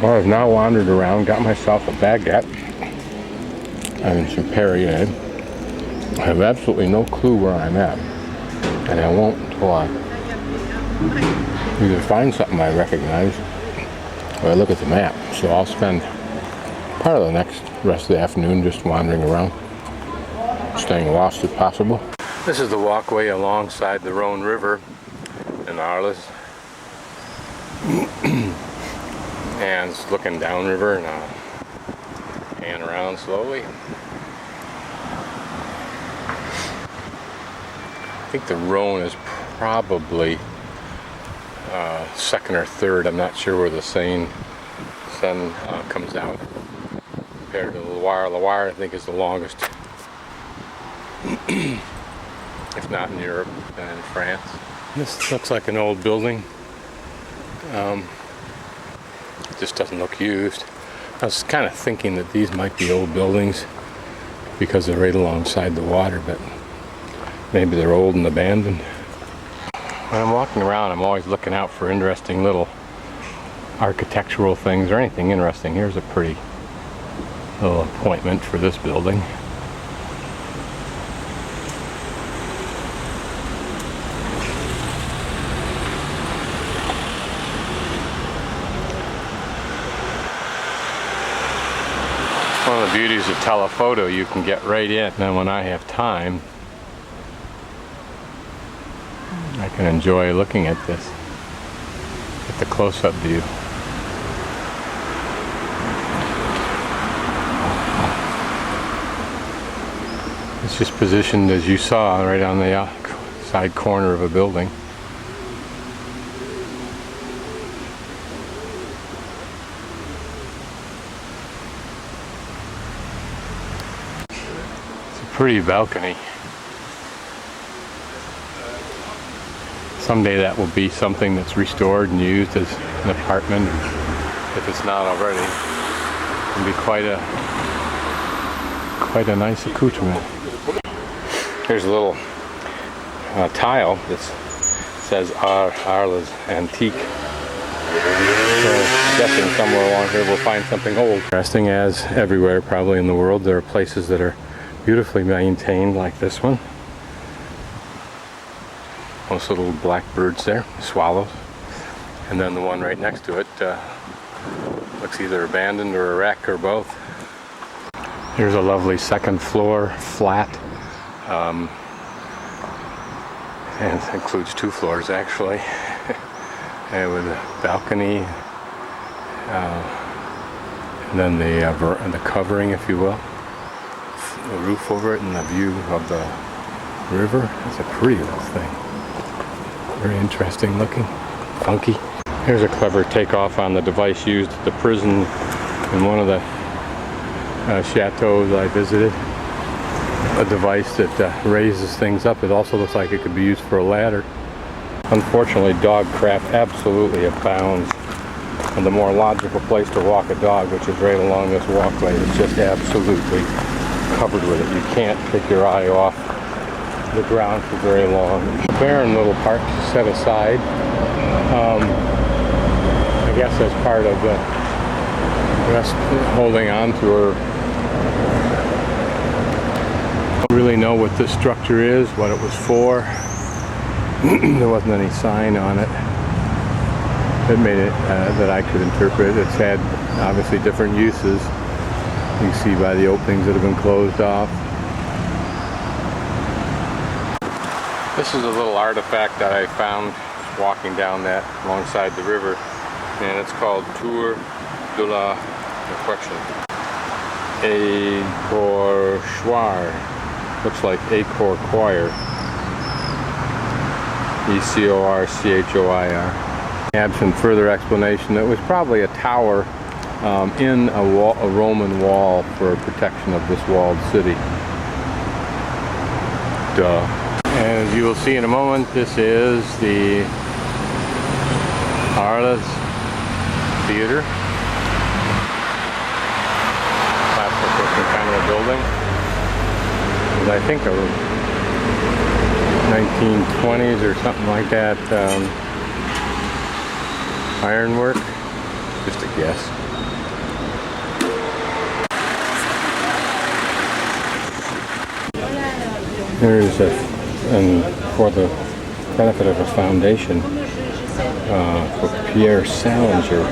Well, I've now wandered around, got myself a baguette and some Perrier. I have absolutely no clue where I'm at, and I won't until I either find something I recognize or I look at the map. So I'll spend part of the rest of the afternoon just wandering around, staying lost if possible. This is the walkway alongside the Rhone River in Arles. And it's looking downriver and pan around slowly. I think the Rhone is probably second or third. I'm not sure where the Seine comes out compared to the Loire. Loire, I think, is the longest, if not in Europe, and in France. This looks like an old building. It just doesn't look used. I was kind of thinking that these might be old buildings because they're right alongside the water, but maybe they're old and abandoned. When I'm walking around, I'm always looking out for interesting little architectural things or anything interesting. Here's a pretty little appointment for this building. One of the beauties of telephoto, you can get right in. Then when I have time, I can enjoy looking at this, at the close-up view. It's just positioned, as you saw, right on the side corner of a building. It's a pretty balcony. Someday that will be something that's restored and used as an apartment, if it's not already. It'll be quite a nice accoutrement. Here's a little tile that says Arles Antique. So I'm guessing somewhere along here we'll find something old. Interesting, as everywhere probably in the world, there are places that are beautifully maintained like this one. Those little black birds there, swallows. And then the one right next to it looks either abandoned or a wreck or both. Here's a lovely second floor flat. And it includes 2 floors actually. And with a balcony. And then the covering, if you will. The roof over it and the view of the river. It's a pretty little thing. Very interesting looking, funky. Here's a clever takeoff on the device used at the prison in one of the chateaus I visited. A device that raises things up. It also looks like it could be used for a ladder. Unfortunately, dog crap absolutely abounds. And the more logical place to walk a dog, which is right along this walkway, is just absolutely covered with it. You can't take your eye off the ground for very long. A barren little park set aside, I guess as part of the rest holding on to her. I don't really know what this structure is, what it was for. There wasn't any sign on it that made it that I could interpret. It's had obviously different uses. You can see by the openings that have been closed off. This is a little artifact that I found walking down that alongside the river, and it's called Tour de la Question. Acor Choir. Looks like Acor Choir. E-C-O-R-C-H-O-I-R. Absent further explanation, it was probably a tower in a Roman wall for protection of this walled city. Duh. And as you will see in a moment, this is the Arles Theater. Classic looking kind of a building. With, I think, a 1920s or something like that ironwork. Just a guess. There's and for the benefit of a foundation for Pierre Salinger,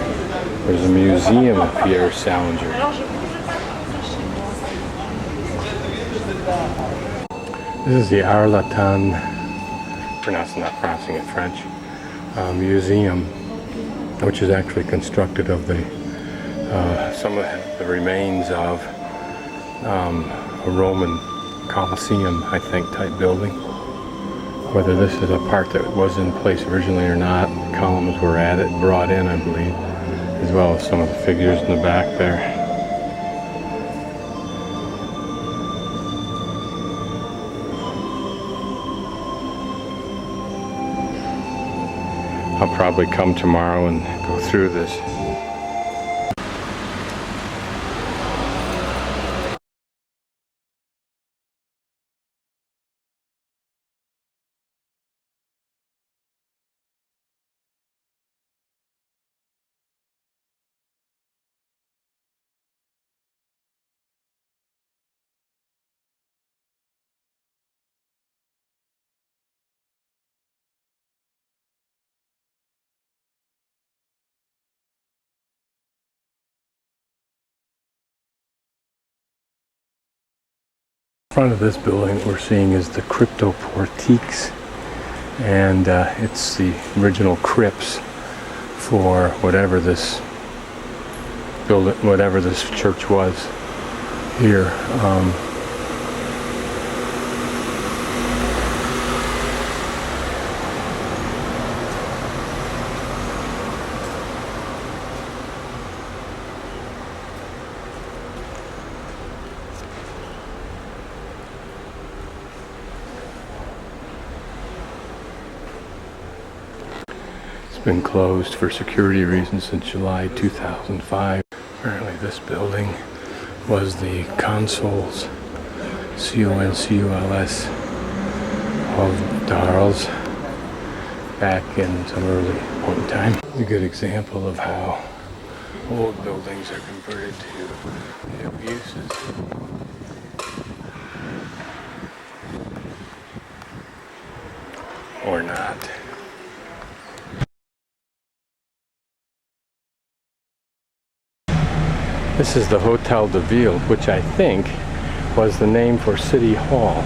there's a museum of Pierre Salinger. This is the Arles, not pronouncing it French, museum, which is actually constructed of the some of the remains of a Roman Colosseum, I think, type building. Whether this is a part that was in place originally or not, the columns were brought in, I believe, as well as some of the figures in the back there. I'll probably come tomorrow and go through this. In front of this building that we're seeing is the Cryptoporticous, and it's the original crypts for whatever this church was here. It's been closed for security reasons since July 2005. Apparently this building was the consul's C-O-N-C-U-L-S of Arles back in some early point in time. It's a good example of how old buildings are converted to new uses. Or not. This is the Hotel de Ville, which I think was the name for City Hall.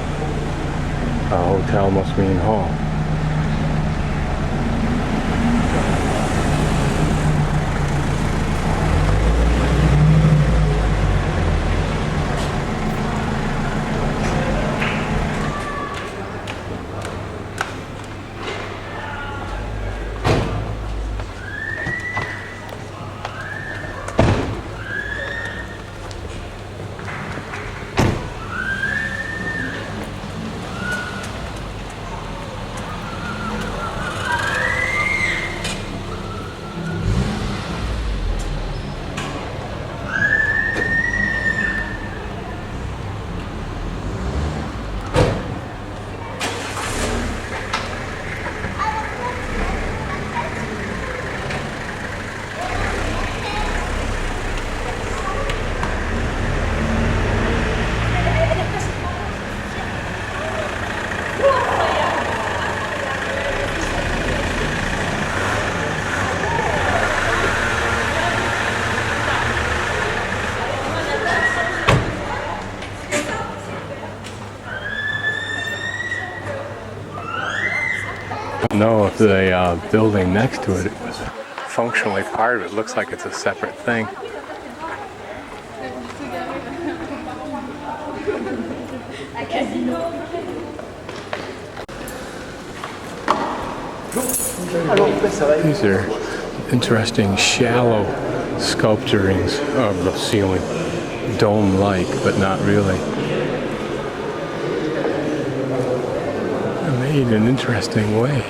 Hotel must mean hall. I don't know if the building next to it was functionally part of it. It looks like it's a separate thing. These are interesting shallow sculpturings of the ceiling, dome-like, but not really. Made in an interesting way.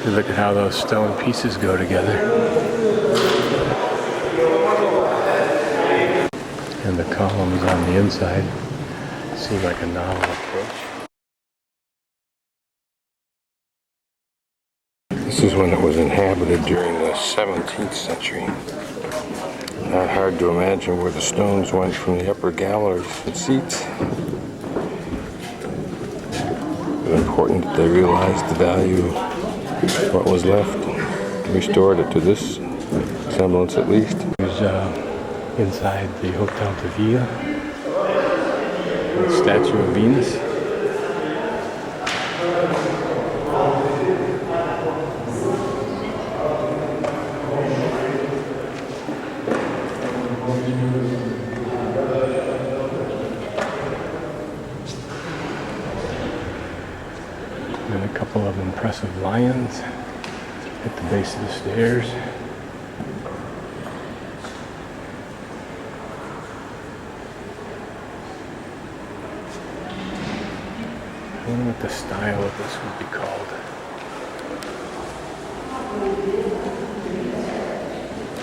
You look at how those stone pieces go together. And the columns on the inside seem like a novel approach. This is when it was inhabited during the 17th century. Not hard to imagine where the stones went from the upper galleries and seats. important that they realized the value of what was left, restored it to this semblance at least. Here's inside the Hotel de Ville, the statue of Venus. And a couple of impressive lions at the base of the stairs. I wonder what the style of this would be called.